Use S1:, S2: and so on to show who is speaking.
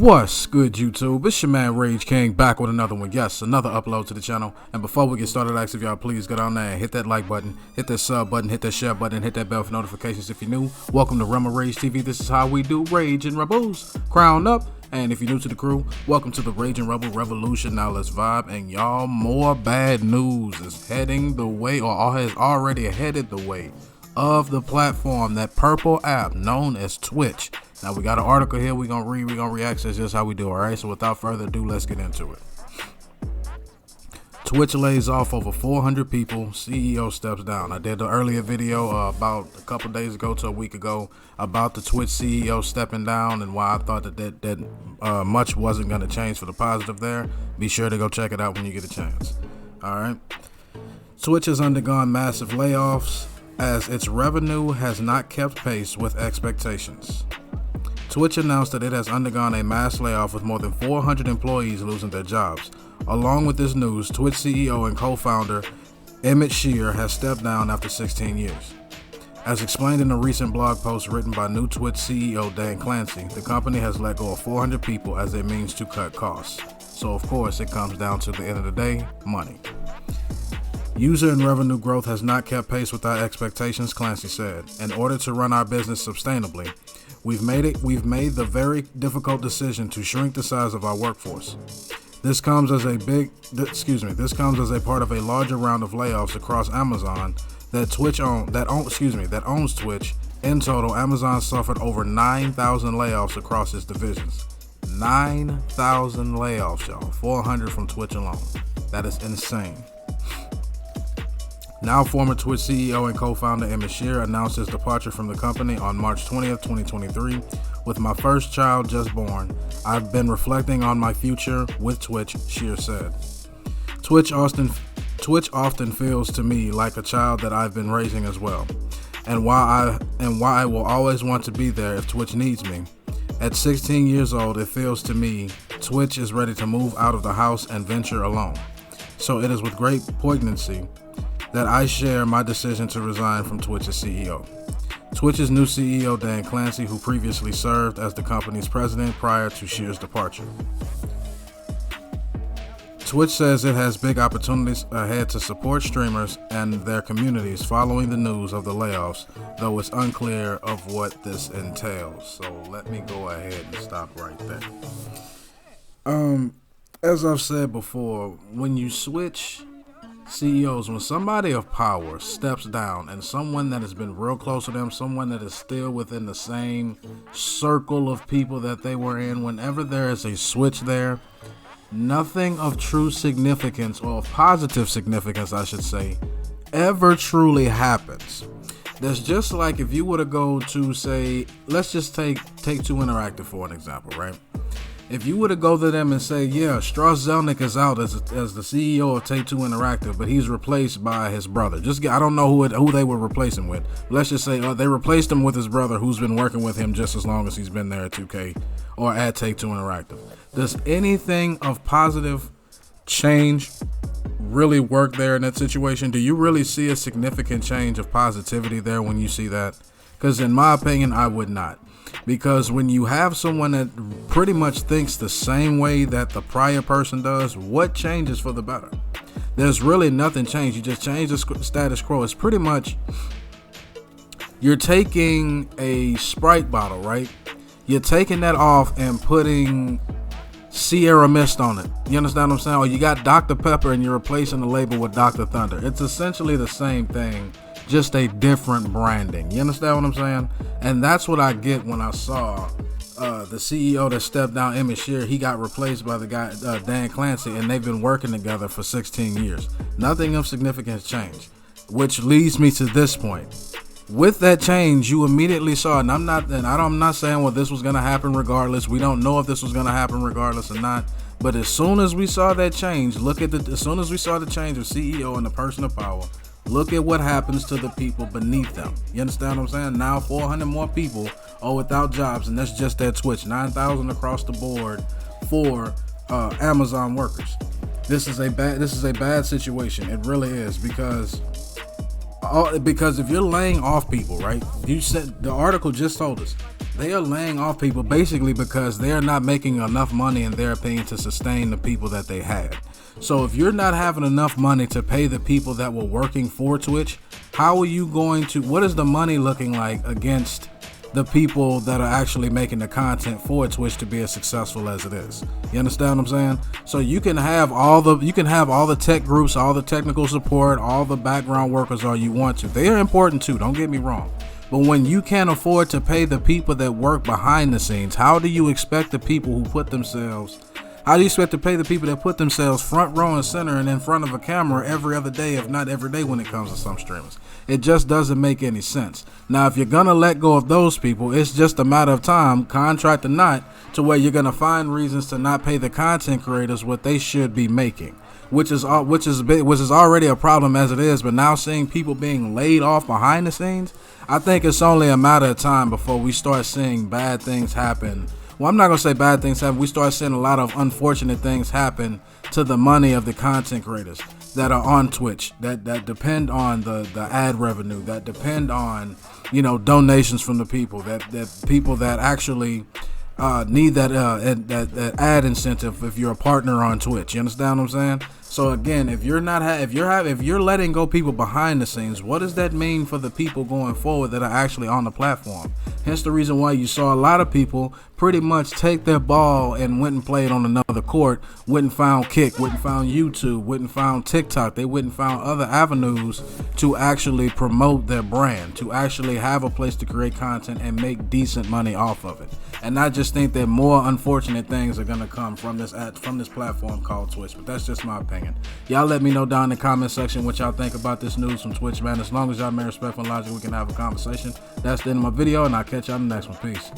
S1: What's good, YouTube? It's your man Rage King back with another one. Yes, another upload to the channel. And before we get started, I ask if y'all please go down there and hit that like button, hit that sub button, hit that share button, hit that bell for notifications if you're new. Welcome to Rema Rage TV. This is how we do Rage and Rebels. Crown up. And if you're new to the crew, welcome to the Rage and Rebel Revolution. Now let's vibe. And y'all, more bad news is heading the way, or has already headed the way of the platform, that purple app known as Twitch. Now we got an article here we're gonna read, we're gonna react. That's just how we do. Alright, so without further ado, let's get into it. Twitch lays off over 400 people, CEO steps down. I did an earlier video about a couple days ago to a week ago about the Twitch CEO stepping down and why I thought that much wasn't going to change for the positive there. Be sure to go check it out when you get a chance. Alright, Twitch has undergone massive layoffs as its revenue has not kept pace with expectations. Twitch announced that it has undergone a mass layoff with more than 400 employees losing their jobs. Along with this news, Twitch CEO and co-founder Emmett Shear has stepped down after 16 years. As explained in a recent blog post written by new Twitch CEO Dan Clancy, the company has let go of 400 people as a means to cut costs. So of course it comes down to the end of the day, money. User and revenue growth has not kept pace with our expectations, Clancy said. In order to run our business sustainably, we've made the very difficult decision to shrink the size of our workforce. This comes as a part of a larger round of layoffs across Amazon that owns Twitch. In total, Amazon suffered over 9,000 layoffs across its divisions. 9,000 layoffs, y'all. 400 from Twitch alone. That is insane. Now, former Twitch CEO and co-founder Emmett Shear announced his departure from the company on March 20th, 2023. With my first child just born, I've been reflecting on my future with Twitch, Shear said. Twitch often feels to me like a child that I've been raising as well, and why I will always want to be there if Twitch needs me. At 16 years old, it feels to me Twitch is ready to move out of the house and venture alone. So it is with great poignancy that I share my decision to resign from Twitch's CEO. Twitch's new CEO, Dan Clancy, who previously served as the company's president prior to Shear's departure. Twitch says it has big opportunities ahead to support streamers and their communities following the news of the layoffs, though it's unclear of what this entails. So let me go ahead and stop right there. As I've said before, when you switch CEOs, when somebody of power steps down and someone that has been real close to them, someone that is still within the same circle of people that they were in, whenever there is a switch there, nothing of true significance, or of positive significance I should say, ever truly happens. That's just like if you were to go to, say, let's just take Take-Two Interactive for an example, right? If you were to go to them and say, yeah, Strauss Zelnick is out as the CEO of Take-Two Interactive, but he's replaced by his brother. I don't know who they were replacing with. Let's just say they replaced him with his brother, who's been working with him just as long as he's been there at 2K or at Take-Two Interactive. Does anything of positive change really work there in that situation? Do you really see a significant change of positivity there when you see that? Because in my opinion, I would not. Because when you have someone that pretty much thinks the same way that the prior person does, what changes for the better? There's really nothing changed. You just change the status quo. It's pretty much, you're taking a Sprite bottle, right? You're taking that off and putting Sierra Mist on it. You understand what I'm saying? Or you got Dr. Pepper and you're replacing the label with Dr. Thunder. It's essentially the same thing, just a different branding. You understand what I'm saying? And that's what I get when I saw the CEO that stepped down, Emmett Shear. He got replaced by the guy Dan Clancy, and they've been working together for 16 years. Nothing of significance changed, which leads me to this point. With that change, you immediately saw, and I'm not saying, well, this was going to happen regardless. We don't know if this was going to happen regardless or not. But as soon as we saw that change, as soon as we saw the change of CEO and the person of power, look at what happens to the people beneath them. You understand what I'm saying? Now 400 more people are without jobs, and that's just at Twitch. 9,000 across the board for Amazon workers. This is a bad situation. It really is, because if you're laying off people, right? You said the article just told us They are laying off people basically because they are not making enough money, in their opinion, to sustain the people that they had. So if you're not having enough money to pay the people that were working for Twitch, how are you going to, what is the money looking like against the people that are actually making the content for Twitch to be as successful as it is? You understand what I'm saying? So you can have all the tech groups, all the technical support, all the background workers all you want to. They are important too, don't get me wrong. But when you can't afford to pay the people that work behind the scenes, how do you expect the people who put themselves, how do you expect to pay the people that put themselves front row and center and in front of a camera every other day, if not every day when it comes to some streamers? It just doesn't make any sense. Now, if you're going to let go of those people, it's just a matter of time, contract or not, to where you're going to find reasons to not pay the content creators what they should be making, which is already a problem as it is. But now seeing people being laid off behind the scenes, I think it's only a matter of time before we start seeing bad things happen. Well, I'm not going to say bad things happen. We start seeing a lot of unfortunate things happen to the money of the content creators that are on Twitch, that depend on the ad revenue, that depend on, donations from the people, that people that actually need that ad incentive if you're a partner on Twitch. You understand what I'm saying? So again, if you're letting go people behind the scenes, what does that mean for the people going forward that are actually on the platform? Hence the reason why you saw a lot of people pretty much take their ball and went and played on another court, went and found Kick, went and found YouTube, went and found TikTok. They went and found other avenues to actually promote their brand, to actually have a place to create content and make decent money off of it. And I just think that more unfortunate things are gonna come from this platform called Twitch. But that's just my opinion. Y'all let me know down in the comment section what y'all think about this news from Twitch, man. As long as y'all remain respectful and logical, we can have a conversation. That's the end of my video, and I'll catch y'all in the next one. Peace.